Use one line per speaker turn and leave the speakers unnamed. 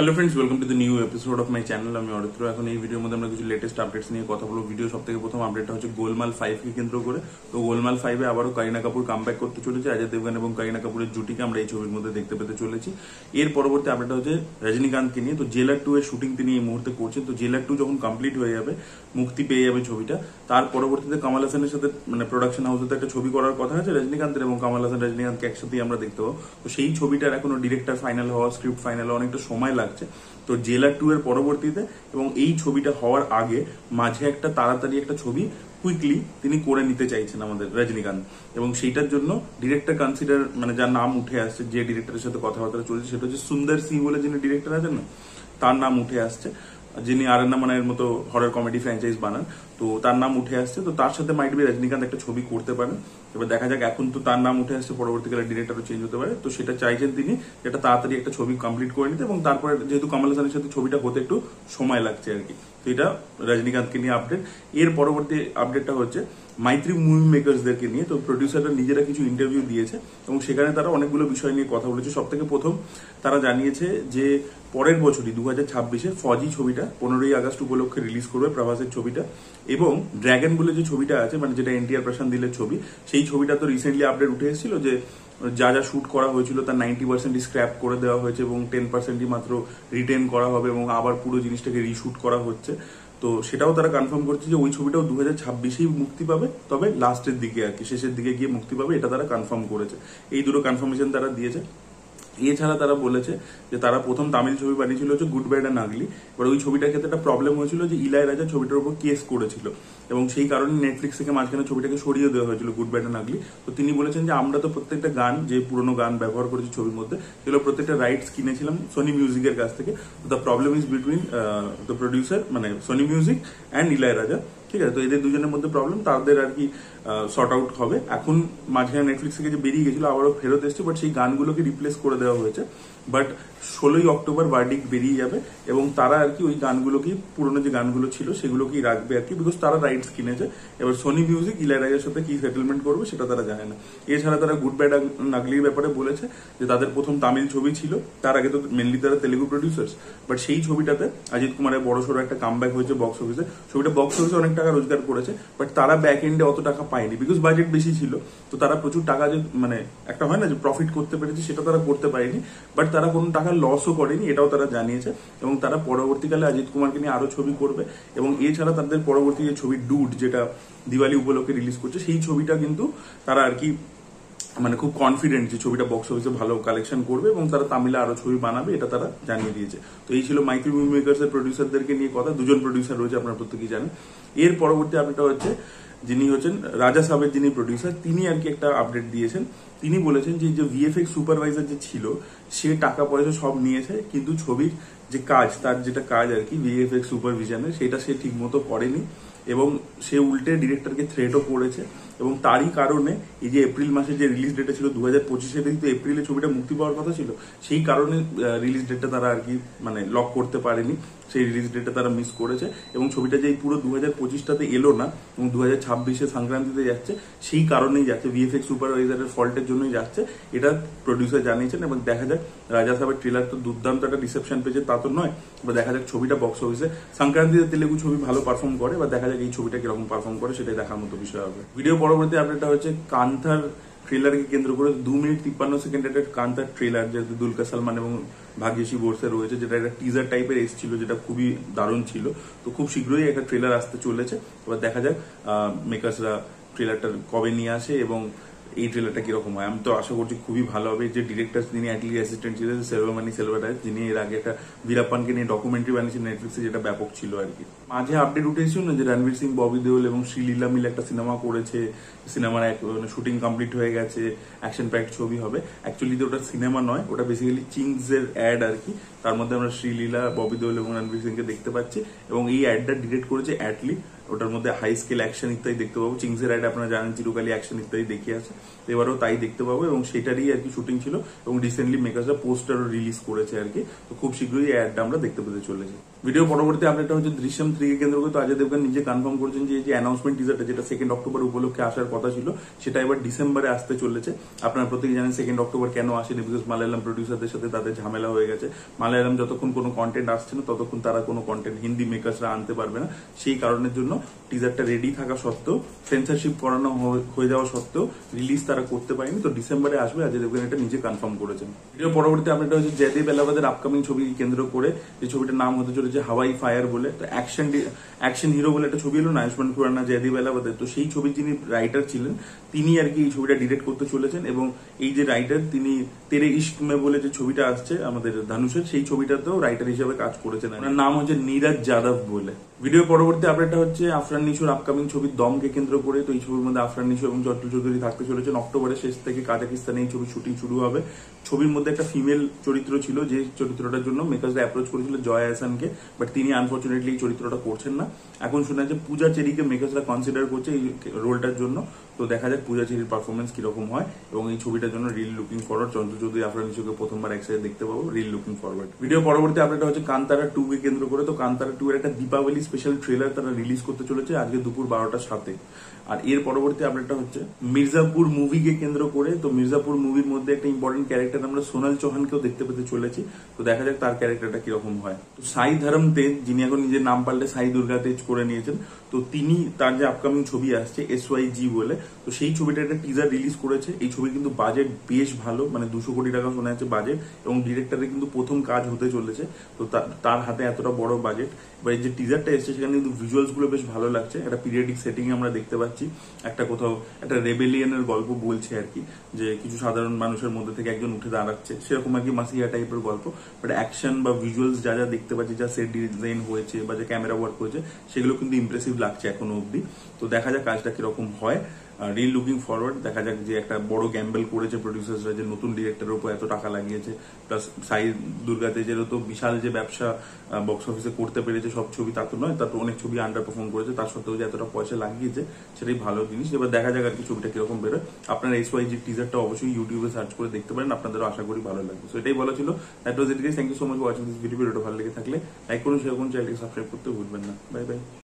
Hello friends, welcome to the new episode of my channel. আমি অরিত্র। এখন এই ভিডিওর মধ্যে আমরা কিছু লেটেস্ট আপডেটস নিয়ে কথা বলবো। ভিডিও সব থেকে প্রথম আপডেটটা হচ্ছে গোলমাল 5 কে কেন্দ্র করে। তো গোলমাল 5-এ আবারও কারিনা কাপুর কামব্যাক করতে চলেছে। অজয় দেবগন এবং কারিনা কাপুরের জুটিকে আমরা এই ছবির মধ্যে দেখতে পেতে চলেছি। এর পরবর্তী আপডেটটা হচ্ছে রজনীকান্তকে নিয়ে। তো জেলার 2 এর শুটিং তিনি এই মুহূর্তে করছেন। তো জেলার 2 যখন কমপ্লিট হয়ে যাবে, মুক্তি পেয়ে যাবে ছবিটা, তার পরবর্তীতে কামাল হাসানের সাথে প্রোডাকশন হাউসে একটা ছবি করার কথা আছে রজনীকান্তের, এবং কামাল হাসান রজনীকান্তকে একসাথেই আমরা দেখতে পাবো। তো সেই ছবিটার এখনো ডিরেক্টর ফাইনাল হওয়া, স্ক্রিপ্ট ফাইনাল হওয়া অনেকটা সময় লাগছে। তো জেলার 2 এর পরবর্তীতে এবং এই ছবিটা হওয়ার আগে মাঝে একটা তাড়াতাড়ি একটা ছবি কুইকলি তিনি করে নিতে চাইছেন আমাদের রজনীকান্ত, এবং সেইটার জন্য ডিরেক্টর কনসিডার যার নাম উঠে আসছে, যে ডিরেক্টরের সাথে কথাবার্তা চলছে, সেটা হচ্ছে সুন্দর সিং বলে যিনি ডিরেক্টর আছেন না, তার নাম উঠে আসছে, যিনি আরণ্যমানের মতো হরর কমেডি ফ্র্যাঞ্চাইজ বানান। তো তার নাম উঠে আসছে। তো তার সাথে মাইট বি রজনীকান্ত একটা ছবি করতে পারেন। এবার দেখা যাক। এখন তো তার নাম উঠে আসছে, পরবর্তীকালে ডিরেক্টরও চেঞ্জ হতে পারে। তো সেটা চাইছেন তিনি, যেটা তাড়াতাড়ি একটা ছবি কমপ্লিট করে নিতে, এবং তারপরে যেহেতু কামাল হাসানের সাথে ছবিটা হতে একটু সময় লাগছে আর কি। তো এটা রজনীকান্তকে নিয়ে আপডেট। এর পরবর্তী আপডেটটা হচ্ছে মাইত্রী মুভি মেকার্সদেরকে নিয়ে। তো প্রডিউসাররা নিজেরা কিছু ইন্টারভিউ দিয়েছে এবং সেখানে তারা অনেকগুলো বিষয় নিয়ে কথা বলেছে। সব থেকে প্রথম তারা জানিয়েছে যে পরের বছরই 2026-এ ফজি ছবিটা 15ই আগস্ট উপলক্ষে রিলিজ করবে, প্রভাসের ছবিটা। এবং ড্র্যাগন বলে যে ছবিটা আছে, যেটা এনটিআর প্রশান্ত দিলের ছবি, সেই ছবিটা তো রিসেন্টলি আপডেট উঠে এসেছিল যে যা যা শুট করা হয়েছিল তার 90% স্ক্র্যাপ করে দেওয়া হয়েছে এবং 10%ই মাত্র রিটেন করা হবে, এবং আবার পুরো জিনিসটাকে রিশুট করা হচ্ছে। তো সেটাও তারা কনফার্ম করছে যে ওই ছবিটাও 2026-এই মুক্তি পাবে, তবে লাস্টের দিকে আর কি, শেষের দিকে গিয়ে মুক্তি পাবে, এটা তারা কনফার্ম করেছে। এই দুটো কনফার্মেশন তারা দিয়েছে। এছাড়া তারা বলেছে যে তারা প্রথম তামিল ছবি বানিয়েছিল হচ্ছে গুড ব্যাড অ্যান্ড আগলি। এবার ওই ছবিটার ক্ষেত্রে একটা প্রবলেম হয়েছিল যে ইলাইয়ারাজা ছবিটার উপর কেস করেছিল, এবং সেই কারণে নেটফ্লিক্স থেকে মাঝখানে ছবিটাকে সরিয়ে দেওয়া হয়েছিল গুড ব্যাড অ্যান্ড আগলি। তো তিনি বলেছেন যে আমরা তো প্রত্যেকটা গান, যে পুরোনো গান ব্যবহার করেছি ছবির মধ্যে, সেগুলো প্রত্যেকটা রাইটস কিনেছিলাম সোনি মিউজিকের কাছ থেকে। তো the problem is between the producer, Sony music and Ilaiyaraaja. ঠিক আছে, তো এদের দুজনের মধ্যে প্রবলেম, তাদের আর কি শর্ট আউট হবে। এখন মাঝখানে নেটফ্লিক্স থেকে যে বেরিয়ে গেছিল আবারও ফেরত এসছে, বাট সেই গানগুলোকে রিপ্লেস করে দেওয়া হয়েছে। বাট 16ই অক্টোবর ভার্ডিক্ট বেরিয়ে যাবে, এবং তারা আর কি ওই গানগুলোকে, পুরোনো যে গানগুলো ছিল সেগুলোকেই রাখবে আর কি, বিকজ তারা রাইটস কিনেছে। এবার সোনি মিউজিক ইলাইয়ারাজার সাথে কি সেটেলমেন্ট করবে সেটা তারা জানে না। এছাড়া তারা গুড ব্যাড নাগলির ব্যাপারে বলেছে যে তাদের প্রথম তামিল ছবি ছিল, তার আগে তো মেনলি তারা তেলেগু প্রডিউসার্স, বাট সেই ছবিটাতে অজিত কুমারের বড়সড় একটা কামব্যাক হয়েছে বক্স অফিসে। ছবিটা বক্স অফিসে অনেক টাকা রোজগার করেছে, বাট তারা ব্যাক এন্ডে অত টাকা পায়নি, বিকজ বাজেট বেশি ছিল। তো তারা প্রচুর টাকা, যে একটা হয় না যে প্রফিট করতে পেরেছে, সেটা তারা করতে পারেনি। বাট তারা কোনো টাকা লসও করেনি, এটাও তারা জানিয়েছে। এবং তারা পরবর্তীকালে অজিত কুমারকে নিয়ে আরো ছবি করবে। এবং এছাড়া তাদের পরবর্তী যে ছবি ডুড, যেটা দিওয়ালি উপলক্ষে রিলিজ করছে, সেই ছবিটা কিন্তু তারা আর কি খুব কনফিডেন্ট যে ছবিটা বক্স অফিসে ভালো কালেকশন করবে, এবং তারা তামিলে আরো ছবি বানাবে, এটা তারা জানিয়ে দিয়েছে। তো এই ছিল মাইত্রী মুভি মেকার্স এর প্রডিউসারদেরকে নিয়ে কথা। দুজন প্রডিউসার রয়েছে, আপনারা প্রত্যেকেই জানেন। এর পরবর্তী আপডেটটা হচ্ছে যিনি হচ্ছেন রাজা সাহেবের যিনি প্রডিউসার, তিনি আর কি একটা আপডেট দিয়েছেন। তিনি বলেছেন যে ভিএফএক্স সুপারভাইজার যে ছিল, সে টাকা পয়সা সব নিয়েছে, কিন্তু ছবির যে কাজ, তার যেটা কাজ আর কি ভিএফএক্স সুপারভিশনের, সেটা সে ঠিক মতো করেনি, এবং সে উল্টে ডিরেক্টরকে থ্রেটও করেছে। এবং তারই কারণে এই যে এপ্রিল মাসে যে রিলিজ ডেটটা ছিল 2025-এ, কিন্তু এপ্রিলে ছবিটা মুক্তি পাওয়ার কথা ছিল, সেই কারণে রিলিজ ডেটটা তারা আর কি লক করতে পারেনি, সেই রিলিজ ডেটটা তারা মিস করেছে। এবং ছবিটা যে পুরো 2025টাতে এলো না, এবং 2026-এ সংক্রান্তিতে যাচ্ছে, সেই কারণেই যাচ্ছে, ভিএফএক্স সুপারভাইজারের ফল্টের জন্যই যাচ্ছে, এটা প্রডিউসার জানিয়েছেন। এবং দেখা যাক, রাজা সাহেবের ট্রেলার তো দুর্দান্ত একটা রিসেপশন পেয়েছে, তা তো নয়। এবার দেখা যাক ছবিটা বক্স অফিসে, সংক্রান্তিতে তেলেগু ছবি ভালো পারফর্ম করে, এবার দেখা যাক এই ছবিটা কিরকম পারফর্ম করে, সেটাই দেখার মতো বিষয় হবে। ভিডিও পরবর্তী আপডেটটা হচ্ছে কান্থার ট্রেলারকে কেন্দ্র করে 2 মিনিট 53 সেকেন্ড একটা কান্থার ট্রেলার, যেহেতু দুলকার সালমান এবং ভাগ্যশ্রী বোরসে রয়েছে, যেটা একটা টিজার টাইপের এসেছিল, যেটা খুবই দারুণ ছিল। তো খুব শীঘ্রই একটা ট্রেলার আসতে চলেছে। এবার দেখা যাক মেকার্সরা ট্রেলারটা কবে নিয়ে আসে এবং এই ট্রেলারটা কিরকম হয়। আমি তো আশা করছি খুবই ভালো হবে। যে ডিরেক্টর, যিনি অ্যাটলি অ্যাসিস্ট্যান্ট ছিলেন সেলভামানি সেলভারাজ, যিনি এর আগে একটা বীরাপ্পানকে নিয়ে ডকুমেন্টারি বানিয়েছেন নেটফ্লিক্সে, যেটা ব্যাপক ছিল আর কি। মাঝে আপডেট উঠে এসেছিল না যে রণবীর সিং, ববি দেওল এবং শ্রীলীলা মিলে একটা সিনেমা করেছে, সিনেমার শুটিং কমপ্লিট হয়ে গেছে, অ্যাকশন প্যাকড ছবি হবে। অ্যাকচুয়ালি তো ওটা সিনেমা নয়, ওটা বেসিক্যালি চিংস এর অ্যাড আর কি। তার মধ্যে আমরা শ্রীলীলা, ববি দেওল এবং রণবীর সিংকে দেখতে পাচ্ছি, এবং এই অ্যাডটা ডিরেক্ট করেছে অ্যাটলি, ওটার মধ্যে হাই স্কেল অ্যাকশন ইত্যাদি দেখতে পাবো। চিংসের রাইড আপনারা জানেন চিরকালী অ্যাকশন ইত্যাদি দেখিয়ে আছে, এবারও তাই দেখতে পাবো এবং সেটারই আর কি শুটিং ছিল এবং রিসেন্টলি মেকার্সরা পোস্টারও রিলিজ করেছে আর কি। তো খুব শীঘ্রই এই অ্যাডটা আমরা দেখতে পেতে চলেছি। ভিডিও পরবর্তী আপডেটটা হচ্ছে দৃশ্যম 3 কে কেন্দ্র করে তো অজয় দেবগন নিজে কনফার্ম করেছেন যে এই যে অ্যানাউন্সমেন্ট টিজারটা যেটা 2 অক্টোবর উপলক্ষে আসার কথা ছিল সেটা এবার ডিসেম্বরে আসতে চলেছে। আপনারা প্রত্যেকে জানেন 2 অক্টোবর কেন আসেনি, বিকজ মালায়ালাম প্রডিউসারদের সাথে তাদের ঝামেলা হয়ে গেছে। মালায়ালাম যতক্ষণ কোনো কন্টেন্ট আসছে না ততক্ষণ তারা কোনো কন্টেন্ট হিন্দি মেকার্সরা আনতে পারবে না। সেই কারণের জন্য টিজারটা রেডি থাকা সত্ত্বেও, সেন্সরশিপ করানো হয়ে যাওয়া সত্ত্বেও রিলিজ তারা করতে পারেনি। তো ডিসেম্বরে আসবে, অজয় দেবগন এটা নিজে কনফার্ম করেছেন। ভিডিও পরবর্তী আপডেট হচ্ছে জয়দেব এলাহাবাদের আপকামিং ছবি কেন্দ্র করে, যে ছবিটার নাম হতে চলেছে হাওয়াই ফায়ার বলে। তো অ্যাকশন হিরো বলে একটা ছবি এলো না আয়ুষ্মান খুরানা জয়দেব এলাহাবাদের, তো সেই ছবির যিনি রাইটার ছিলেন তিনি আর কি এই ছবিটা ডিরেক্ট করতে চলেছেন। এবং এই যে রাইটার তিনি তেরে ইশক মে বলে যে ছবিটা আসছে আমাদের ধানুষের, সেই ছবিটাতেও রাইটার হিসেবে কাজ করেছেন। ওনার নাম হচ্ছে নীরাজ যাদব বলে। ভিডিও পরবর্তী আপডেটটা হচ্ছে আফরান নিশোর আপকামিং ছবি দমকে কেন্দ্র করে। তো এই ছবির মধ্যে আফরান নিশো এবং চট্টল চৌধুরী থাকতে চলেছেন। অক্টোবরের শেষ থেকে কাজাকিস্তানে এই ছবির শুটিং শুরু হবে। ছবির মধ্যে একটা ফিমেল চরিত্র ছিল, যে চরিত্রটার জন্য মেকার্সরা অ্যাপ্রোচ করেছিল জয় আহসানকে, বাট তিনি আনফর্চুনেটলি এই চরিত্রটা করছেন না। এখন শোনা যাচ্ছে পূজা চেরিকে মেকার্সরা কনসিডার করছে এই রোলটার জন্য। তো দেখা যাক পূজা চেরির পারফরমেন্স কিরকম হয় এবং এই ছবিটার জন্য রিল লুকিং ফরওয়ার্ড। চন্দ্র চৌধুরী আফরান নিশোকে প্রথমবার একসাথে দেখতে পাবো, রিল লুকিং ফরওয়ার্ড। ভিডিও পরবর্তী আপডেট হচ্ছে কান্তারা 2 কে কেন্দ্র করে। তো কান্তারা 2 এর একটা দীপাবলি স্পেশাল ট্রেলার তারা রিলিজ করতে চলেছে আজকে দুপুর 12টার সাথে। আর এর পরবর্তী আপডেটটা হচ্ছে মির্জাপুর মুভিকে কেন্দ্র করে। তো মির্জাপুর মুভির মধ্যে একটা ইম্পর্টেন্ট ক্যারেক্টার আমরা সোনাল চৌহানকেও দেখতে পেতে চলেছি। তো দেখা যাক তার ক্যারেক্টারটা কিরকম হয়। তো সাই ধরম তেজ, যিনি এখন নিজের নাম পাল্টে সাই দুর্গা তেজ করে নিয়েছেন, তো তিনি তার যে আপকামিং ছবি আসছে SYG বলে, তো সেই ছবিটা একটা টিজার রিলিজ করেছে। এই ছবির কিন্তু বাজেট বেশ ভালো, মানে 200 কোটি টাকা শোনা যাচ্ছে বাজেট, এবং ডিরেক্টরের কিন্তু প্রথম কাজ হতে চলেছে। তো তার হাতে এতটা বড় বাজেট। এবার এই যে টিজারটা এসছে সেখানে কিন্তু ভিজুয়ালস গুলো বেশ ভালো লাগছে। একটা পিরিয়ডিক সেটিং এ আমরা দেখতে পাচ্ছি, একটা কোথাও একটা রেবেলিয়নের গল্প বলছে আর কি, যে কিছু সাধারণ মানুষের মধ্যে থেকে একজন উঠে দাঁড়াচ্ছে, সেরকম আর কি মাসিয়া টাইপের গল্প। বাট অ্যাকশন বা ভিজুয়ালস যা যা দেখতে পাচ্ছি, যা সেট ডিজাইন হয়েছে বা যে ক্যামেরা ওয়ার্ক হয়েছে, সেগুলো কিন্তু ইমপ্রেসিভ লাগছে এখনো অব্দি। তো দেখা যাক কাজটা কিরকম হয়। Reel looking forward. দেখা যাক যে একটা বড় গ্যাম্বেল করেছে প্রডিউসার্সরা, যে নতুন ডিরেক্টরের উপর এত টাকা লাগিয়েছে, প্লাস সাই দুর্গা তেজেরও তো বিশাল যে ব্যবসা বক্স অফিসে করতে পেরেছে সব ছবি, তা তো নয়, তার তো অনেক ছবি আন্ডার পারফর্ম করেছে, তার সত্ত্বেও যে এতটা পয়সা লাগিয়েছে সেটাই ভালো জিনিস। এবার দেখা যাক আর কি ছবিটা কিরকম বেরোয়। আপনারা SYG টিজারটা অবশ্যই ইউটিউবে সার্চ করে দেখতে পারেন, আপনাদেরও আশা করি ভালো লাগবে। সো এটাই বলা ছিল। That was it guys, thank you so much for watching this video. ভিডিওটা ভালো লেগে থাকলে লাইক করুন, শেয়ার করুন, চ্যানেলকে সাবস্ক্রাইব করতে ভুলবেন না। Bye bye.